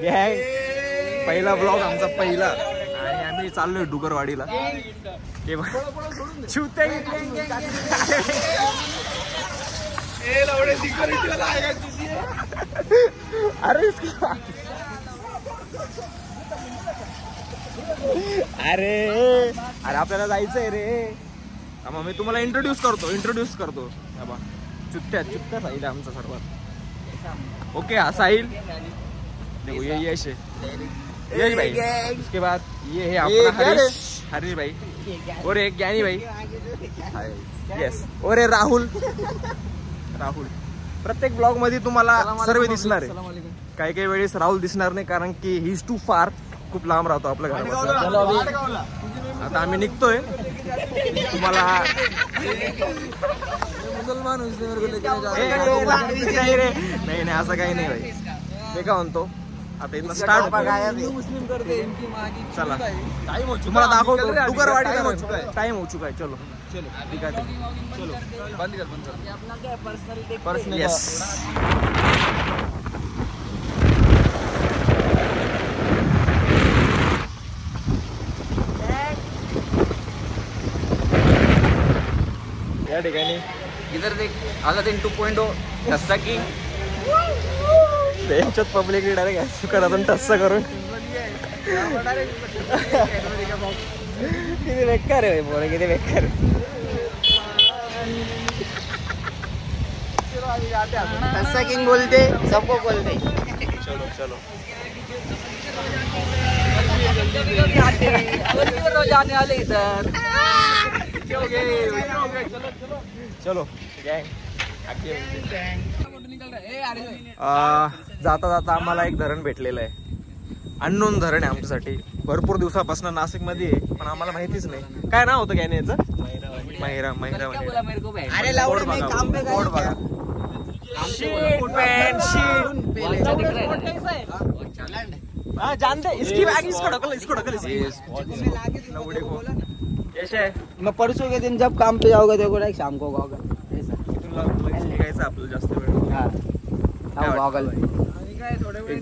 गँग पहिला ब्लॉग आमचा पहिला आणि आम्ही चाललोय डुगरवाडीला. अरे अरे आपल्याला जायचंय रे. मी तुम्हाला इंट्रोड्यूस करतो. चुत्त्या साहिल आमचा सर्वात. ओके हा साहिल. देखो ये यश भाई. उसके बाद ये है अपना हरीश भाई और एक ज्ञानी भाई. यस और ये राहुल. प्रत्येक ब्लॉग मध्ये तुम्हाला सर्व दिसणार आहे. काही वेळेस राहुल दिसणार नाही कारण की ही इज टू फार. खूप लांब राहतो आपल्या घरापासून. आता आम्ही निघतोय. तुम्हाला मुसलमान नाही असं काही नाही भाई. ते का म्हणतो आता इथं स्टार्ट मुस्लिम करते. चला तुम्हाला दाखवतो डुगरवाडी. टाइम हो चुका है. चलो ठीक आहे. चलो बंद कर. Personal yes. या ठिकाणी इधर देख अलादीन 2.0 ठस्सा की त्यांच्यात पब्लिक डायरेक्ट सुकारातून ठस्सा करून किती बेकार आहे बोला. किती बेकार. ठस्सा किंग बोलते सबको बोलते. चलो जाने वाले इधर. चलो गँग. जाता जाता आम्हाला एक धरण भेटलेलं आहे. अननोन धरण आहे आमच्यासाठी. भरपूर दिवसापासून नाशिक मध्ये आहे पण आम्हाला माहितीच नाही. काय नाव होतं गॅने याचं? महिरा. जानते इसकी बैग इसको ढकल. मैं परसों के दिन जब काम पे जाओगे देखो डायरेक्ट शाम को गॉगल. आपल्याला जास्त वेळ. हाँ गॉगल. एक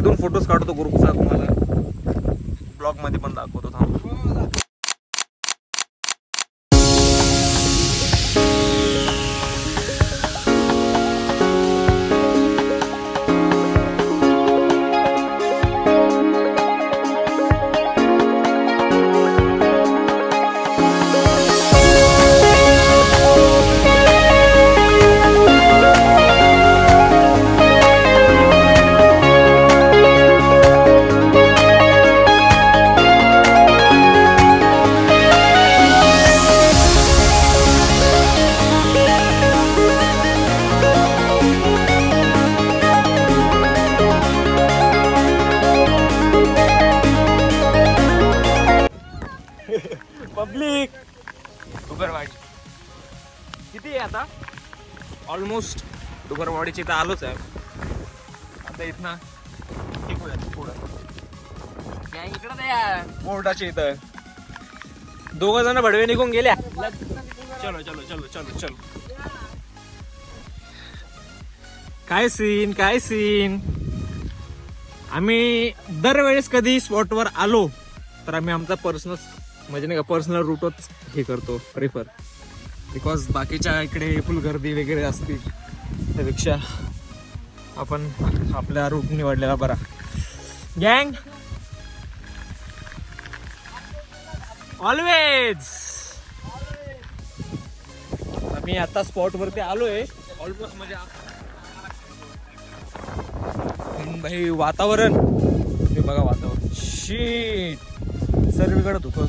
दोन फोटोज काढतो ग्रुपचा. तुम्हाला ब्लॉग मध्ये पण दाखवतो. थांब. पब्लिक डुगरवाडी किती आहे आता? ऑलमोस्ट डुगरवाडीची इथं आलोच आहे. आता इथनं पुढं बोर्डाच्या इथं 2 जण भडवे निघून गेल्या. चलो. काय सीन. आम्ही दरवेळेस कधी स्पॉटवर आलो तर आम्ही आमचा म्हणजे नाही का पर्सनल रूटच हे करतो प्रेफर. बिकॉज बाकीच्या इकडे फुल गर्दी वगैरे असते त्यापेक्षा आपण आपला रूट निवडलेला बरा. गँग ऑलवेज. आम्ही आता स्पॉट वरती आलोय ऑलमोस्ट. म्हणजे भाई वातावरण हे बघा. वातावरण शीट सर्वीकडे धुकं.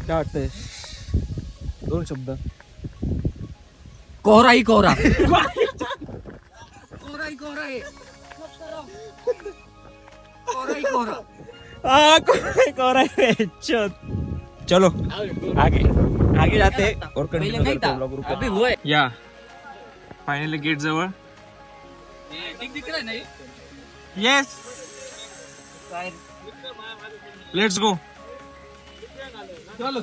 काय वाटतंय? 2 शब्द. कोहरा. चलो आगे जाते और कंटिन्यू. या फायनली गेट जवळ. Yes let's go. चलो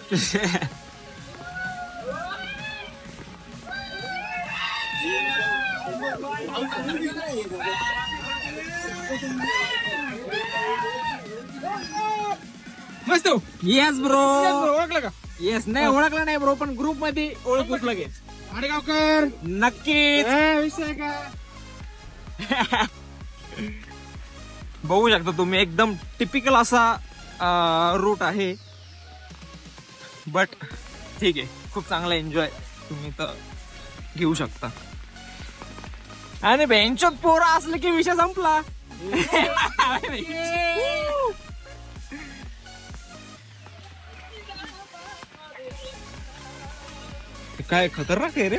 मस्त. Yes bro. ओळखलं का? येस नाही ओळखलं नाही ब्रो, पण ग्रुप मध्ये ओळखूच लगेच. आडेगावकर नक्कीच. विषय का? बघू शकता तुम्ही एकदम टिपिकल असा रूट आहे, बट ठीक आहे, खूप चांगला एन्जॉय तुम्ही तर घेऊ शकता. आणि बेंचोत पोरं असले की विषय संपला. काय खतरनाक आहे रे.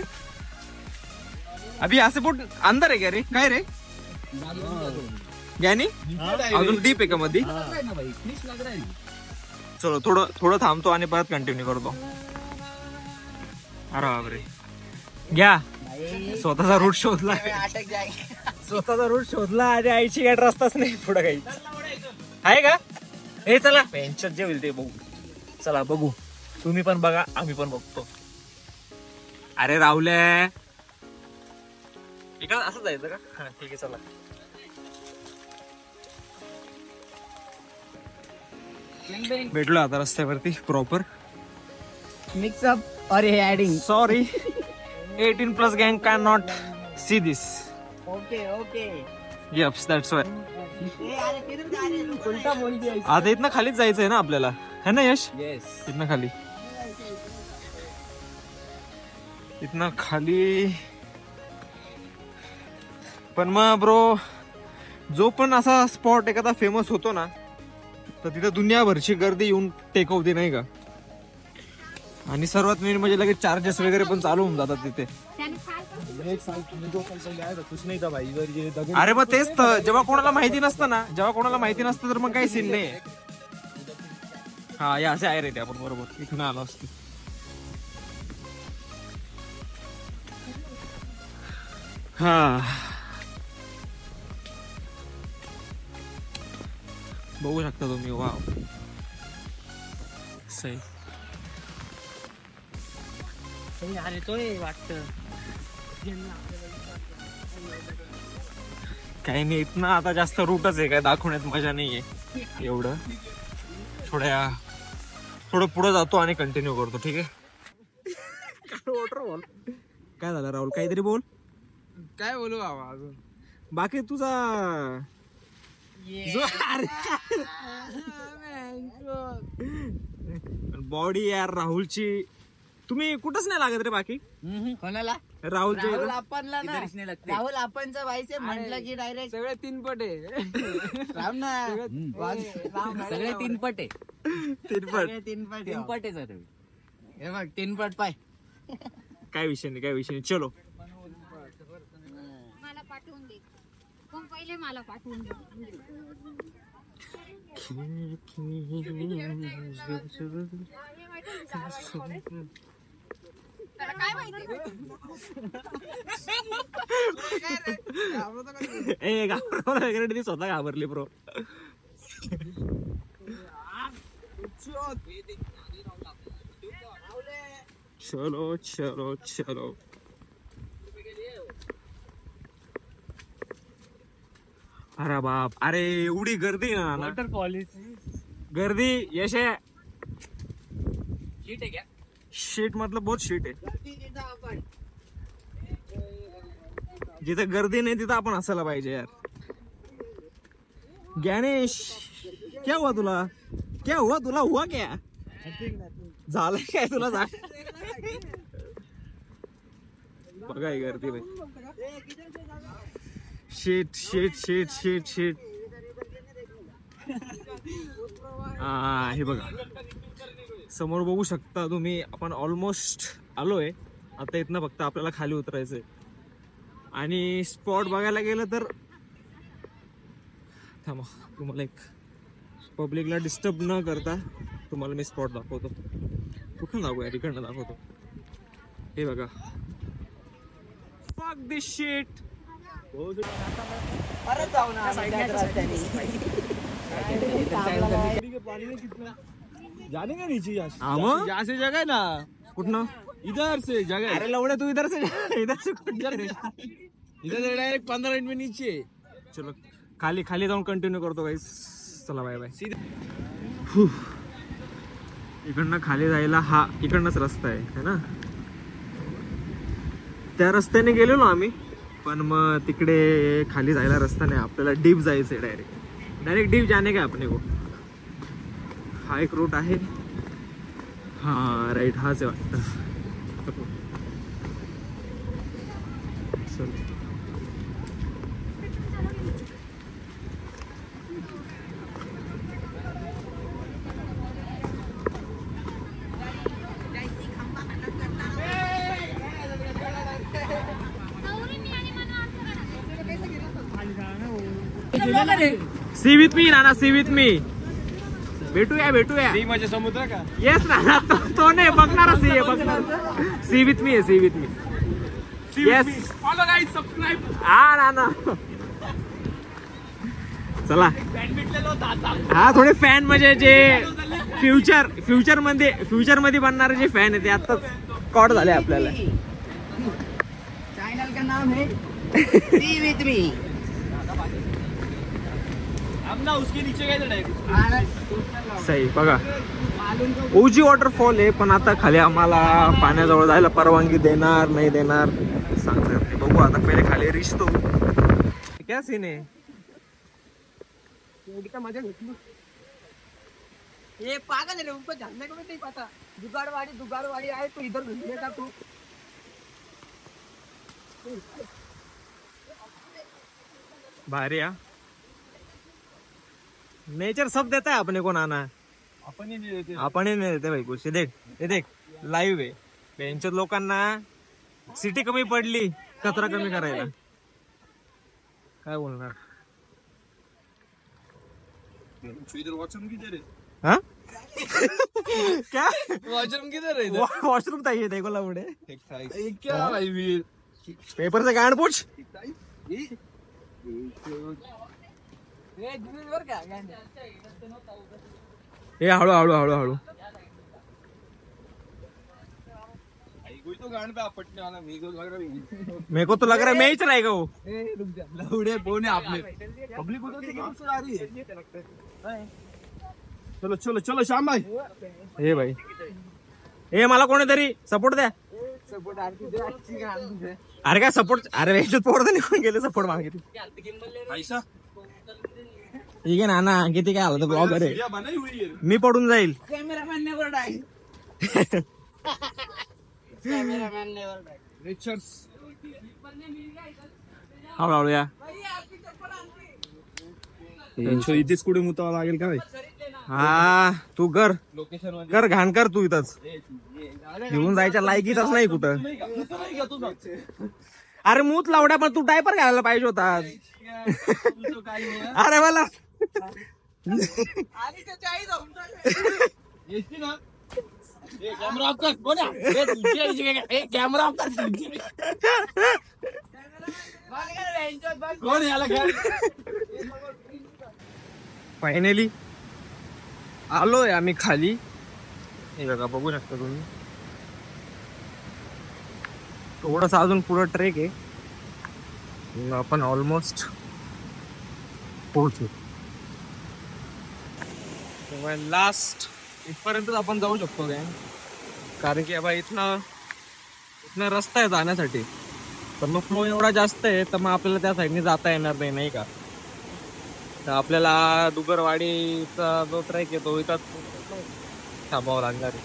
अभी यहाँ से बहुत अंदर है क्या रे? काय रे ज्ञानी? अजून डीप आहे का मध्ये? चलो थोडं थांबतो आणि परत कंटिन्यू करतो. अरे बापरे, घ्या स्वतःचा रूट शोधला. स्वतःचा रूट शोधला आणि आईची गाठ रस्ताच नाही पुढे काही आहे का? हे चला बेंचत जे होईल ते बघू. चला बघू, तुम्ही पण बघा आम्ही पण बघतो. अरे राहुल्या, इकडं असं जायचं का? हा ठीक आहे चला. भेटलो आता रस्त्यावरती प्रॉपर. मिक्सअप और ऍडिंग. सॉरी, 18+ गँग can not see this. Okay okay. यप्स that's why. उलटा बोल दिया. आता इथनं खालीच जायचंय ना आपल्याला, है ना यश? येस. इथनं खाली, इथनं खाली. पण मग ब्रो, जो पण असा स्पॉट एखादा फेमस होतो ना, तर तिथं दुनियाभरची गर्दी येऊन टेकवते नाही का. आणि सर्वात मेन म्हणजे लगेच चार्जेस वगैरे पण चालू होऊन जातात तिथे. अरे मग तेच तर, जेव्हा कोणाला माहिती नसतं ना, तर मग काही सीन नाही. हा या असे आहे रे ते, आपण बरोबर इथून आलो असतो. हा बघू शकता तुम्ही. वाव सही. काही नाही, इथनं आता जास्त रूटच आहे, काय दाखवण्यात मजा नाहीये एवढं. थोडं पुढे जातो आणि कंटिन्यू करतो. ठीक आहे. वॉटरफॉल काय झालं राहुल? काहीतरी बोल. काय बोलू बाबा अजून? बाकी तुझा बॉडी यार राहुलची, तुम्ही कुठंच नाही लागत रे. बाकी कोणाला? राहुलच्या राहुल इथं. आपणला ना, राहुल आपणचा व्हायचे म्हटलं की डायरेक्ट सगळे 3 पट आहे. राम ना. सगळे 3 पट आहे. तिरपट. 3 पट. 3 पट आहे सर. हे बघ 3 पट पाय. काय विषय नाही. चलो. मला पाठवून दे. पण पहिले मला पाठवून दे. त्याला काय माहिती? ए घाबरवलं वगैरे ती स्वतः घाबरली ब्रो. चलो. अरे बाप, अरे एवढी गर्दी ना. वॉटरफॉल गर्दी यश आहे. शीट आहे क्या? शीट मतलब बहुत शीट है. जिथे गर्दी नाही तिथं आपण असायला पाहिजे यार. ज्ञानेश, क्या हुआ तुला? हुआ क्या? झालं काय तुला? बघा ही गर्दी भाई. शीट. हे बघा समोर बघू शकता तुम्ही. आपण ऑलमोस्ट आलोय आता. इथनं फक्त आपल्याला खाली उतरायचंय. आणि स्पॉट बघायला गेलं तर थांबा, तुम्हाला एक पब्लिकला डिस्टर्ब न करता तुम्हाला मी स्पॉट दाखवतो. कुठून दाखवूया? तिकडनं दाखवतो. हे बघा. फक दिस शिट. परत जाऊ ना जाने का नीचे यहाँ से जगह है ना, कुठनं? इधर से जगह. अरे लवड्या, तू इधर से कुठं रे? इधर डायरेक्ट 15 मिनट में नीचे है. चलो खाली खाली जाऊन कंटिन्यू करतो गाईस. चला बाय बाय. इकडनं खाली जायला हा इकडनंच रस्ता आहे ना. त्या रस्त्याने गेलेलो आम्ही, पण मग तिकडे खाली जायला रस्ता नाही, आपल्याला डीप जायचंय. डायरेक्ट डीप जाने का अपने को. हा एक रूट आहे. हा राईट हाच आहे वाटतं. चल see with me Nana, see with me. भेटूया सी म्हणजे समुद्र का? येस नाना, तो नाही बघणार. सी आहे बघणार. सी विथ मी आहे, see with me. Yes follow guys, subscribe. हा नाना चला. हा थोडे फॅन म्हणजे जे फ्युचर मध्ये बनणारे जे फॅन आहे ते आताच कॉट झाले आपल्याला. चॅनल का नाम है सी विथ मी. हम ना उसके नीचे गए थे डायरेक्ट. सही बघा. ओजी वॉटरफॉल आहे, पण आता खाली आम्हाला पाण्याजवळ जायला परवानगी देणार नाही देणार सांगता येत नाही. बघू आता, पहिले खाली रिश्तो क्या सीन आहे. ये पागल है रे, उनको जानने को भी नहीं पता. जुगाड़वाड़ी आए तो इधर घूमने का तू. भारी हा. नेचर सब देता है अपने को नाना. अपन ही नहीं देते. आपण ही नाही देते भाई कुछ. हे देख लाईव्ह आहे. त्यांच्या लोकांना सिटी कमी पडली कचरा कमी करायला. काय बोलणार. इधर वॉशरूम किधर है? हाँ क्या वॉशरूम किधर है इधर? वॉशरूम चाहिए देखो लवड़े. ये क्या भाई वीर? पेपर से गांड पूछ. ये हळू. कोई तो गांड पे आप पटने वाला. मेरे को लग रहा है मेरे को तो लग रहा है मैं ही चलाएगा वो. रुक जा. लौड़े बोने आपने. पब्लिक उधर से क्यों आ रही है? चलो श्याम भाई. हे भाई हे मला कोणीतरी सपोर्ट द्या. अरे काय सपोर्ट. अरे याच्यात पोर तर निघून गेले सपोर्ट मागितली. ऐसा ठीक आहे नाना, किती काय आलं ब्लॉगर आहे. बनाई हुई है. मी पडून जाईल. कॅमेरामॅन नेवर डाय. कॅमेरामॅन नेवर डाय. रिचर्ड्स. हळूहळू या. इथेच कुठे मुतावं लागेल का भाई? हा तू कर लोकेशन कर घाण कर तू इथंच. घेऊन जायच्या लायकीतच नाही कुठं. अरे मूत लावड्या, पण तू डायपर घालायला पाहिजे होता आज. अरे मला कैमरा ऑफ कर. कैमरा ऑफ कर. कोण याला काय? फायनली आलोय आम्ही खाली. हे बघा, बघू शकता तुम्ही. थोडस अजून पुढं ट्रेक आहे. मग आपण ऑलमोस्ट पोहोचू. लास्ट इथपर्यंतच आपण जाऊ शकतो काय, कारण की बाबा इथनं रस्ता आहे जाण्यासाठी. पण मग फ्लो एवढा जास्त आहे तर मग आपल्याला त्या साईडने जाता येणार नाही का. तर आपल्याला डुगरवाडीचा जो ट्रेक आहे तो इथं थांबावं लागणार आहे.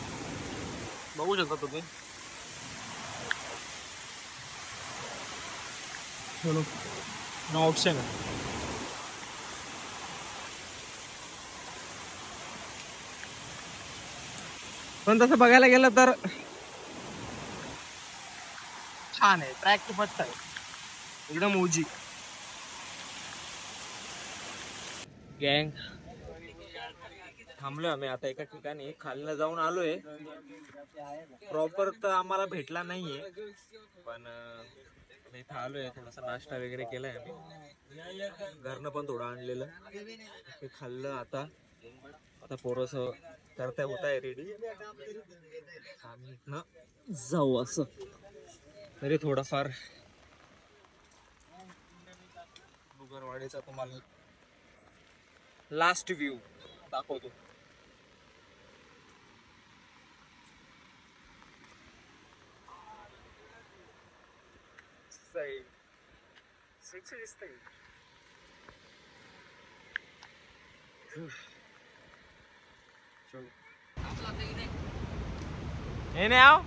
बघू शकता तुम्ही. चलो नो ऑप्शन आहे. पण तसं बघायला गेलं तर छान आहे. ट्रॅक खूप मस्त आहे, एकदम ओजी. गँग थांबलोय आम्ही आता एका ठिकाणी. खालनं जाऊन आलोय. प्रॉपर तर आम्हाला भेटला नाहीये, पण इथं आलोय. थोडासा नाश्ता वगैरे केलाय आम्ही. घरनं पण थोडं आणलेलं ते खाल्लं. आता पोरस करता होत आहे रेडी. आम्ही इथनं जाऊ. असं तरी थोडंफार दुगरवाडीचा तुम्हाला लास्ट व्ह्यू दाखवतो. ये नहीं आओ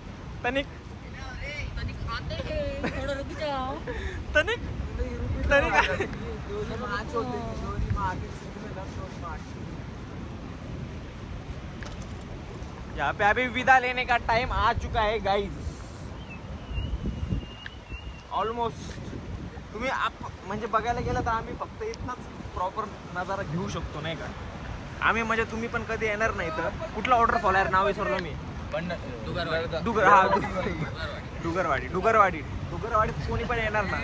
तनिक तनिक तनिक यहाँ पे अभी विदा लेने का टाइम आ चुका है गाइज. ऑलमोस्ट तुम्ही म्हणजे बघायला गेलं तर आम्ही फक्त इथनच प्रॉपर नजारा घेऊ शकतो नाही का. आम्ही म्हणजे तुम्ही पण कधी येणार नाही तर कुठला वॉटरफॉल आहे नाव विसरलो मी. डुगरवाडी डुगरवाडीत कोणी पण येणार ना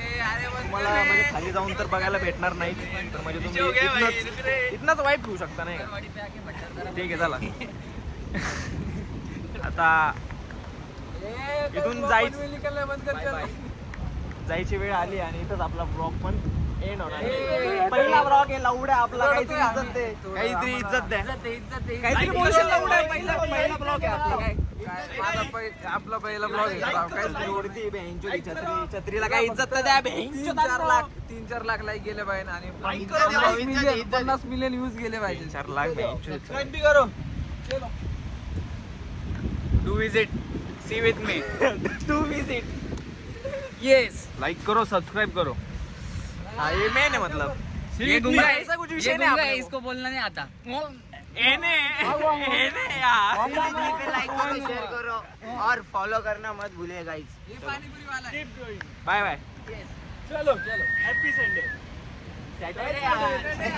तुम्हाला म्हणजे खाली जाऊन तर बघायला भेटणार नाही. तर म्हणजे तुम्ही इथनच वाईट घेऊ शकता नाही का. ठीक आहे चला आता इथून जायची वेळ आली आणि इथंच आपला ब्लॉग पण एंड होणार. पहिला ब्लॉग आहे लवड्या आपला. काहीतरी इज्जत दे, काहीतरी इज्जत द्या, काहीतरी बोलशील लवड्या. पहिला ब्लॉग आहे आपला पहिला ब्लॉग आहे. छत्रीला काय इज्जत तर द्या. 3-4 लाख लाईक गेले पाहिजे आणि 50 मिलियन व्ह्यूज गेले पाहिजे. 4 lakh. Do visit see with me. Do visit yes. Like करो, सब्सक्राइब करो. हाँ ये मेन है मतलब. ये दूंगा ऐसा कुछ विषय नहीं है. इसको बोलना नहीं आता. एने यार. लाइक करो, शेयर करो और फॉलो करना मत भूलिए गाइस. ये पानीपुरी वाला है. Bye bye. चलो हैप्पी संडे. सैटरडे